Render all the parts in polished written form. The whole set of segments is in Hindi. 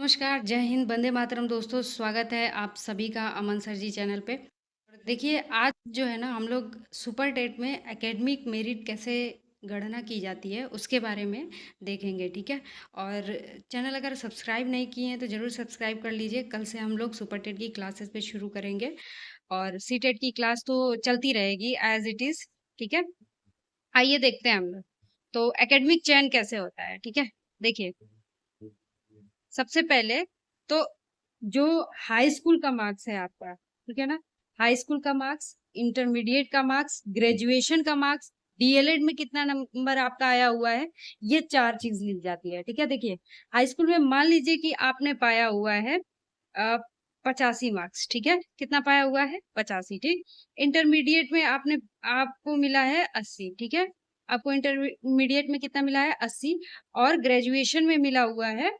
नमस्कार, जय हिंद, वंदे मातरम दोस्तों, स्वागत है आप सभी का अमन सर जी चैनल पे। और देखिए आज जो है ना हम लोग सुपर टेट में एकेडमिक मेरिट कैसे गणना की जाती है उसके बारे में देखेंगे, ठीक है? और चैनल अगर सब्सक्राइब नहीं किए हैं तो ज़रूर सब्सक्राइब कर लीजिए। कल से हम लोग सुपर टेट की क्लासेस पे शुरू करेंगे और सी टेट की क्लास तो चलती रहेगी एज़ इट इज़, ठीक है? आइए देखते हैं हम लोग। तो एकेडमिक चयन कैसे होता है, ठीक है? देखिए सबसे पहले तो जो हाई स्कूल का मार्क्स है आपका, ठीक है ना? हाई स्कूल का मार्क्स, इंटरमीडिएट का मार्क्स, ग्रेजुएशन का मार्क्स, डीएलएड में कितना नंबर आपका आया हुआ है, ये 4 चीज़ ली जाती है, ठीक है? देखिए, हाई स्कूल में मान लीजिए कि आपने पाया हुआ है अ, 85 मार्क्स, ठीक है? कितना पाया हुआ है? 85, ठीक? इंटरमीडिएट में आपको मिला है 80, ठीक है? आपको इंटरमीडिएट में कितना मिला है? 80 और ग्रेजुएशन में मिला हुआ है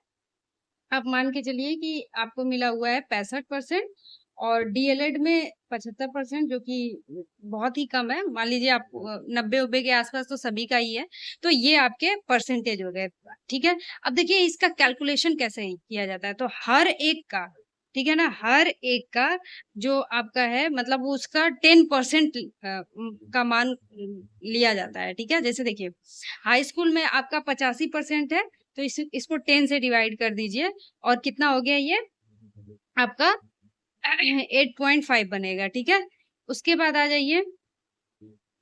आप मान के चलिए कि आपको मिला हुआ है 65% और डीएलएड में 75% जो कि बहुत ही कम है। मान लीजिए आप 90-90 के आसपास तो सभी का ही है। तो ये आपके परसेंटेज हो गए, ठीक है? अब देखिए इसका कैलकुलेशन कैसे किया जाता है, तो हर एक का, ठीक है ना? हर एक का जो आपका है मतलब वो उसका 10% का मान लिया जाता है, ठीक है? जैसे देखिए, हाई स्कूल में आपका 85% है तो इसको 10 से डिवाइड कर दीजिए और कितना हो गया ये आपका 8.5 बनेगा, ठीक है? उसके बाद आ जाइए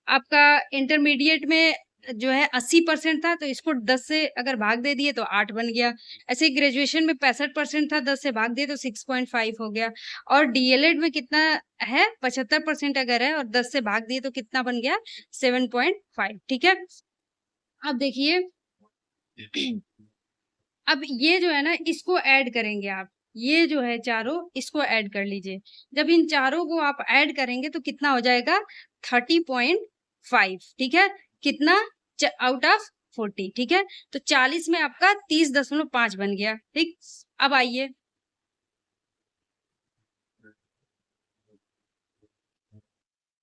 आपका इंटरमीडिएट में जो है 80% था तो इसको 10 से अगर भाग दे दिए तो 8 बन गया। ऐसे ही ग्रेजुएशन में 65% था 10 से भाग दिए तो 6.5 हो गया और डीएलएड में कितना है 75% अगर है और 10 से भाग दिए तो कितना बन गया 7.5, ठीक है? अब देखिए अब ये जो है ना इसको ऐड करेंगे आप। ये जो है चारों इसको ऐड कर लीजिए। जब इन चारों को आप ऐड करेंगे तो कितना हो जाएगा 30.5, ठीक है? कितना आउट ऑफ 40, ठीक है? तो 40 में आपका 30.5 बन गया, ठीक? अब आइए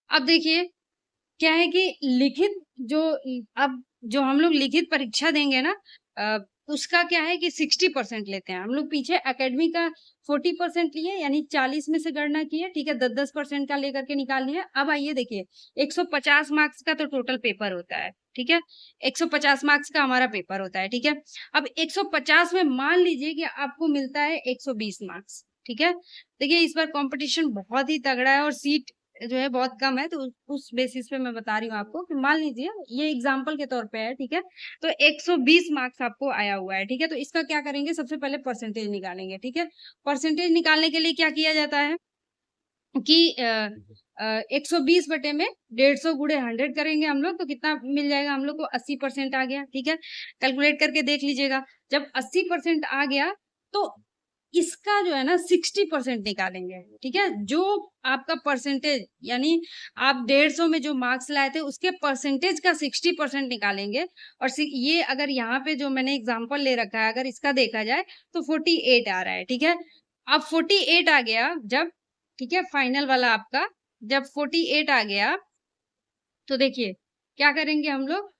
अब देखिए क्या है कि लिखित जो अब जो हम लोग लिखित परीक्षा देंगे ना उसका क्या है कि 60% लेते हैं। हम लोग पीछे एकेडमी का 40% लिए यानी 40 में से गणना किए, ठीक है? 10-10% का लेकर के निकाल लिए। अब आइए देखिए 150 मार्क्स का तो टोटल पेपर होता है, ठीक है? 150 मार्क्स का हमारा पेपर होता है, ठीक है? अब 150 में मान लीजिए कि आपको मिलता है 120 मार्क्स, ठीक है? देखिए इस बार कॉम्पिटिशन बहुत ही तगड़ा है और सीट जो है बहुत कम है तो उस बेसिस पे मैं बता रही हूँ आपको कि मान लीजिए ये एग्जांपल के तौर पे है, ठीक है? तो 120 मार्क्स आपको आया हुआ है, ठीक है? तो इसका क्या करेंगे सबसे पहले परसेंटेज निकालेंगे, ठीक है? परसेंटेज निकालने के लिए क्या किया जाता है कि 120 बटे में 150 गुणे 100 करेंगे हम लोग तो कितना मिल जाएगा हम लोग को 80% आ गया, ठीक है? कैलकुलेट करके देख लीजिएगा। जब 80% आ गया तो इसका जो है ना 60% निकालेंगे, ठीक है? जो आपका परसेंटेज यानी आप 150 में जो मार्क्स लाए थे उसके परसेंटेज का 60% निकालेंगे और ये अगर यहाँ पे जो मैंने एग्जांपल ले रखा है अगर इसका देखा जाए तो 48 आ रहा है, ठीक है? अब 48 आ गया जब, ठीक है? फाइनल वाला आपका जब 48 आ गया तो देखिए क्या करेंगे हम लोग,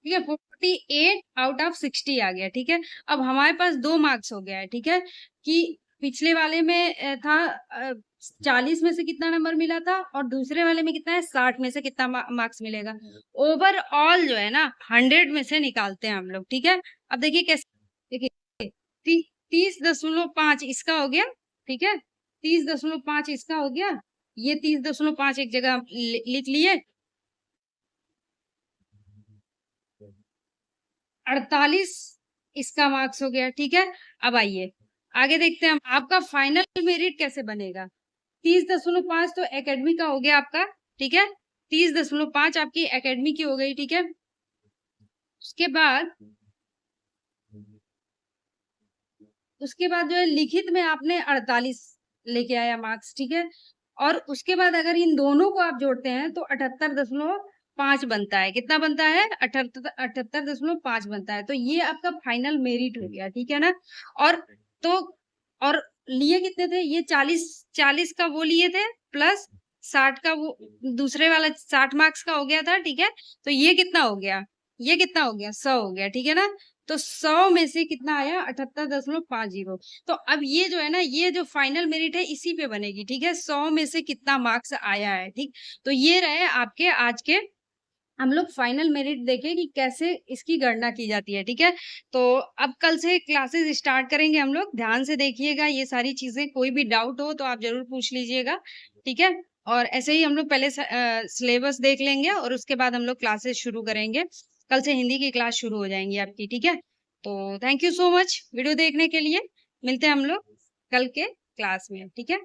ठीक है? 48 आउट ऑफ 60 आ गया, ठीक है? अब हमारे पास 2 मार्क्स हो गया है, ठीक है? कि पिछले वाले में था 40 में से कितना नंबर मिला था और दूसरे वाले में कितना है 60 में से कितना मार्क्स मिलेगा। ओवरऑल जो है ना 100 में से निकालते हैं हम लोग, ठीक है? अब देखिए कैसे, देखिए 30.5 इसका हो गया, ठीक है? 30.5 इसका हो गया, ये 30.5 एक जगह लिख लिए 48 इसका मार्क्स हो गया, ठीक है? अब आइए, आगे देखते हैं हम आपका फाइनल मेरिट कैसे बनेगा? 30.5 तो एकेडमी का हो गया आपका, ठीक है? 30.5 आपकी एकेडमी की हो गई, ठीक है? उसके उसके बाद जो है लिखित में आपने 48 लेके आया मार्क्स, ठीक है? और उसके बाद अगर इन दोनों को आप जोड़ते हैं तो 78.5 बनता है। कितना बनता है? 78.5 बनता है। तो ये आपका फाइनल मेरिट हो गया, ठीक है ना? और तो और लिए कितने थे? ये 40 का वो लिए थे प्लस 60 का वो दूसरे वाला 60 मार्क्स का हो गया था, ठीक है? तो ये कितना हो गया? ये कितना हो गया 100 हो गया, ठीक है ना? तो 100 में से कितना आया 78.50। तो अब ये जो है ना, ये जो फाइनल मेरिट है इसी पे बनेगी, ठीक है? 100 में से कितना मार्क्स आया है, ठीक? तो ये रहे आपके आज के हम लोग फाइनल मेरिट देखें कि कैसे इसकी गणना की जाती है, ठीक है? तो अब कल से क्लासेस स्टार्ट करेंगे हम लोग, ध्यान से देखिएगा ये सारी चीज़ें, कोई भी डाउट हो तो आप ज़रूर पूछ लीजिएगा, ठीक है? और ऐसे ही हम लोग पहले सिलेबस देख लेंगे और उसके बाद हम लोग क्लासेस शुरू करेंगे। कल से हिंदी की क्लास शुरू हो जाएँगी आपकी, ठीक है? तो thank you so much video देखने के लिए, मिलते हैं हम लोग कल के क्लास में, ठीक है?